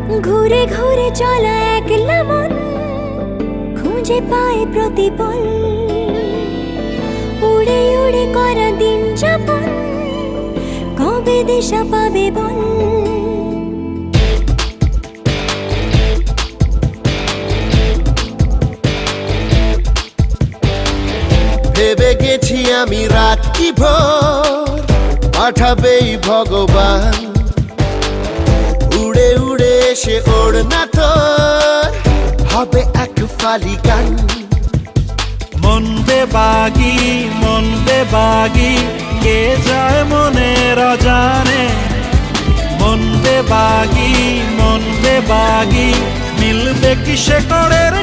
ঘুরে ঘুরে চলা একলা মন খুঁজে পায় প্রতিপল, উড়ে উড়ে করা দিন যাপন কবে দিশা পাবে বল। ভেবে গেছি আমি রাত্রি ভোর পাঠাবেই ভগবান, উড়ে উড়ে এসে ওড়না তোর হবে এক ফালি গান। মন দে বাগি কে যায় মনের অজানে, মন দে বাগি মিলবে কিসে করের